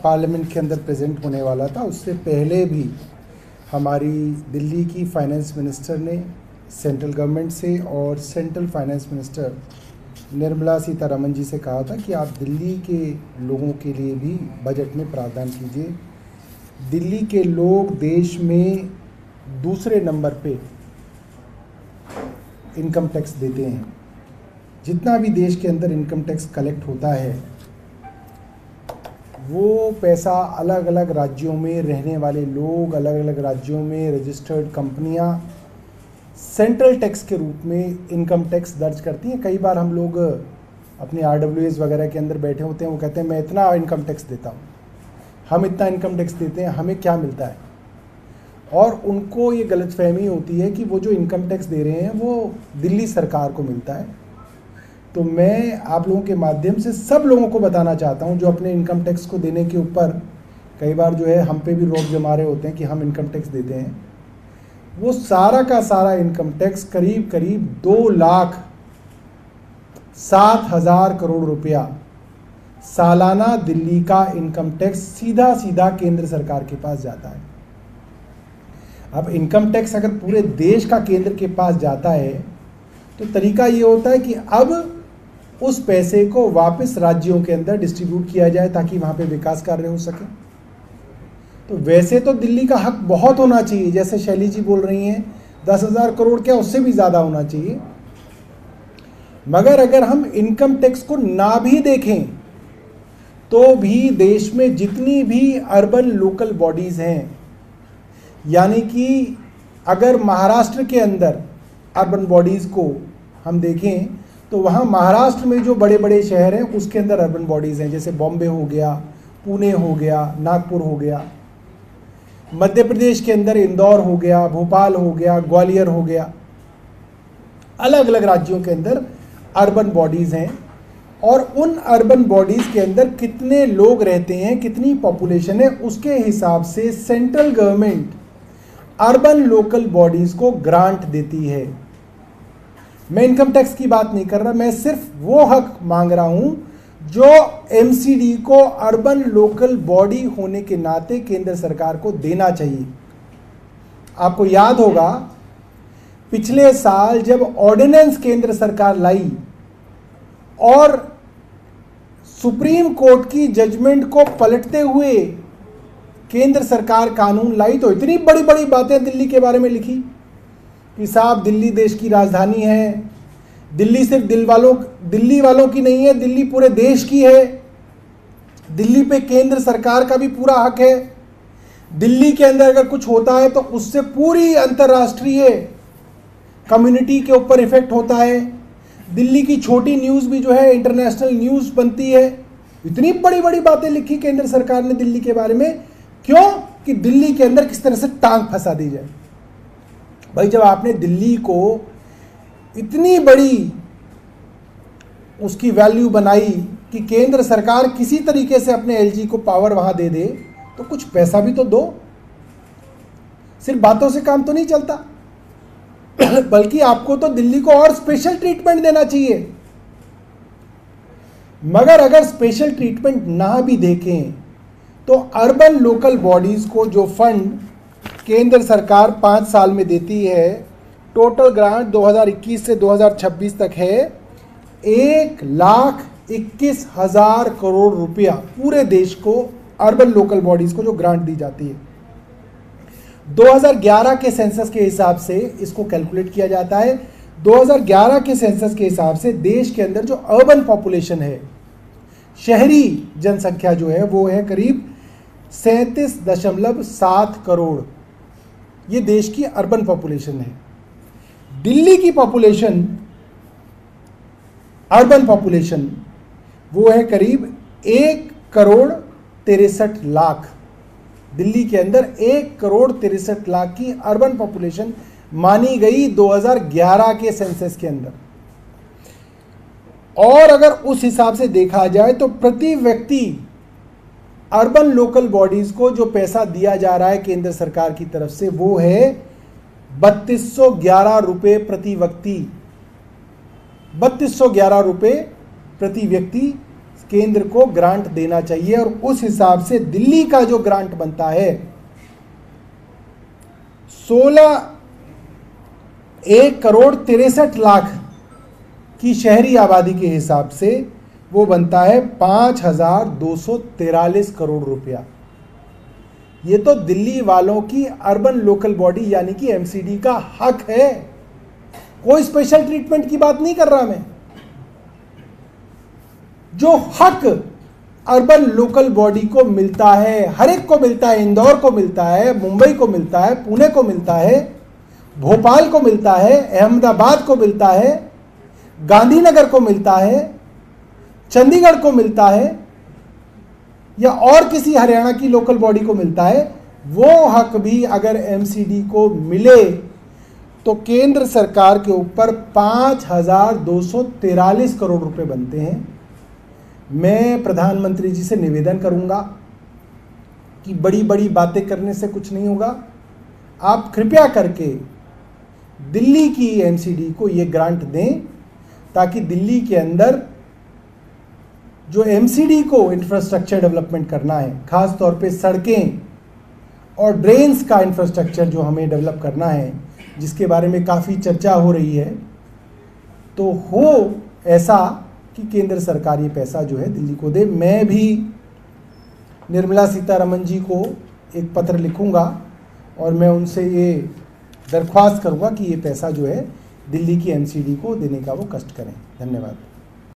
Parliament के अंदर present होने वाला था, उससे पहले भी हमारी दिल्ली की फाइनेंस मिनिस्टर ने सेंट्रल गवर्नमेंट से और central finance minister Nirmala Sitharaman ji से कहा था कि आप दिल्ली के लोगों के लिए भी बजट में प्रावधान कीजिए। दिल्ली के लोग देश में दूसरे नंबर पे इनकम टैक्स देते हैं। जितना भी देश के अंदर इनकम टैक्स कलेक्ट होता है वो पैसा अलग अलग राज्यों में रहने वाले लोग, अलग अलग राज्यों में रजिस्टर्ड कंपनियां सेंट्रल टैक्स के रूप में इनकम टैक्स दर्ज करती हैं। कई बार हम लोग अपने RWAs वगैरह के अंदर बैठे होते हैं, वो कहते हैं मैं इतना इनकम टैक्स देता हूँ, हम इतना इनकम टैक्स देते हैं, हमें क्या मिलता है। और उनको ये गलतफहमी होती है कि वो जो इनकम टैक्स दे रहे हैं वो दिल्ली सरकार को मिलता है। तो मैं आप लोगों के माध्यम से सब लोगों को बताना चाहता हूँ जो अपने इनकम टैक्स को देने के ऊपर कई बार जो है हम पे भी रोक जमा रहे होते हैं कि हम इनकम टैक्स देते हैं, वो सारा का सारा इनकम टैक्स करीब करीब 2,07,000 करोड़ रुपया सालाना दिल्ली का इनकम टैक्स सीधा सीधा केंद्र सरकार के पास जाता है। अब इनकम टैक्स अगर पूरे देश का केंद्र के पास जाता है तो तरीका ये होता है कि अब उस पैसे को वापस राज्यों के अंदर डिस्ट्रीब्यूट किया जाए ताकि वहाँ पे विकास कार्य हो सके। तो वैसे तो दिल्ली का हक बहुत होना चाहिए, जैसे शैली जी बोल रही हैं 10,000 करोड़, क्या उससे भी ज़्यादा होना चाहिए। मगर अगर हम इनकम टैक्स को ना भी देखें तो भी देश में जितनी भी अर्बन लोकल बॉडीज़ हैं, यानी कि अगर महाराष्ट्र के अंदर अर्बन बॉडीज़ को हम देखें तो वहाँ महाराष्ट्र में जो बड़े बड़े शहर हैं उसके अंदर अर्बन बॉडीज़ हैं, जैसे बॉम्बे हो गया, पुणे हो गया, नागपुर हो गया। मध्य प्रदेश के अंदर इंदौर हो गया, भोपाल हो गया, ग्वालियर हो गया। अलग अलग राज्यों के अंदर अर्बन बॉडीज़ हैं और उन अर्बन बॉडीज़ के अंदर कितने लोग रहते हैं, कितनी पॉपुलेशन है, उसके हिसाब से central government urban local bodies को ग्रांट देती है। मैं इनकम टैक्स की बात नहीं कर रहा, मैं सिर्फ वो हक मांग रहा हूं जो MCD को अर्बन लोकल बॉडी होने के नाते केंद्र सरकार को देना चाहिए। आपको याद होगा पिछले साल जब ऑर्डिनेंस केंद्र सरकार लाई और सुप्रीम कोर्ट की जजमेंट को पलटते हुए केंद्र सरकार कानून लाई तो इतनी बड़ी बड़ी बातें दिल्ली के बारे में लिखी कि साहब दिल्ली देश की राजधानी है, दिल्ली सिर्फ दिल्ली वालों की नहीं है, दिल्ली पूरे देश की है, दिल्ली पे केंद्र सरकार का भी पूरा हक है, दिल्ली के अंदर अगर कुछ होता है तो उससे पूरी अंतर्राष्ट्रीय कम्युनिटी के ऊपर इफेक्ट होता है, दिल्ली की छोटी न्यूज़ भी जो है इंटरनेशनल न्यूज़ बनती है। इतनी बड़ी बड़ी बातें लिखी केंद्र सरकार ने दिल्ली के बारे में, क्यों? कि दिल्ली के अंदर किस तरह से टांग फंसा दी जाए। भाई जब आपने दिल्ली को इतनी बड़ी उसकी वैल्यू बनाई कि केंद्र सरकार किसी तरीके से अपने LG को पावर वहां दे दे, तो कुछ पैसा भी तो दो। सिर्फ बातों से काम तो नहीं चलता, बल्कि आपको तो दिल्ली को और स्पेशल ट्रीटमेंट देना चाहिए। मगर अगर स्पेशल ट्रीटमेंट ना भी देखें तो अर्बन लोकल बॉडीज़ को जो फंड केंद्र सरकार 5 साल में देती है, टोटल ग्रांट 2021 से 2026 तक है 1,21,000 करोड़ रुपया पूरे देश को अर्बन लोकल बॉडीज़ को जो ग्रांट दी जाती है। 2011 के सेंसस के हिसाब से इसको कैलकुलेट किया जाता है। 2011 के सेंसस के हिसाब से देश के अंदर जो अर्बन पॉपुलेशन है, शहरी जनसंख्या जो है वो है करीब 37.7 करोड़। ये देश की अर्बन पॉपुलेशन है। दिल्ली की पॉपुलेशन, अर्बन पॉपुलेशन वो है करीब 1,63,00,000। दिल्ली के अंदर 1,63,00,000 की अर्बन पॉपुलेशन मानी गई 2011 के सेंसस के अंदर। और अगर उस हिसाब से देखा जाए तो प्रति व्यक्ति अर्बन लोकल बॉडीज को जो पैसा दिया जा रहा है केंद्र सरकार की तरफ से वो है 3211 रुपये प्रति व्यक्ति। 3211 रुपये प्रति व्यक्ति केंद्र को ग्रांट देना चाहिए और उस हिसाब से दिल्ली का जो ग्रांट बनता है 1,63,63,00,000 की शहरी आबादी के हिसाब से वो बनता है 5,243 करोड़ रुपया। ये तो दिल्ली वालों की अर्बन लोकल बॉडी यानी कि एमसीडी का हक है। कोई स्पेशल ट्रीटमेंट की बात नहीं कर रहा मैं। जो हक अर्बन लोकल बॉडी को मिलता है, हर एक को मिलता है, इंदौर को मिलता है, मुंबई को मिलता है, पुणे को मिलता है, भोपाल को मिलता है, अहमदाबाद को मिलता है, गांधीनगर को मिलता है, चंडीगढ़ को मिलता है, या और किसी हरियाणा की लोकल बॉडी को मिलता है, वो हक भी अगर एमसीडी को मिले तो केंद्र सरकार के ऊपर 5,243 करोड़ रुपए बनते हैं। मैं प्रधानमंत्री जी से निवेदन करूंगा कि बड़ी बड़ी बातें करने से कुछ नहीं होगा। आप कृपया करके दिल्ली की एमसीडी को ये ग्रांट दें ताकि दिल्ली के अंदर जो एमसीडी को इंफ्रास्ट्रक्चर डेवलपमेंट करना है, खास तौर पे सड़कें और ड्रेन्स का इंफ्रास्ट्रक्चर जो हमें डेवलप करना है, जिसके बारे में काफ़ी चर्चा हो रही है, तो हो ऐसा कि केंद्र सरकार ये पैसा जो है दिल्ली को दे। मैं भी निर्मला सीतारमण जी को एक पत्र लिखूंगा और मैं उनसे ये दरख्वास्त करूंगा कि ये पैसा जो है दिल्ली की एमसीडी को देने का वो कष्ट करें। धन्यवाद।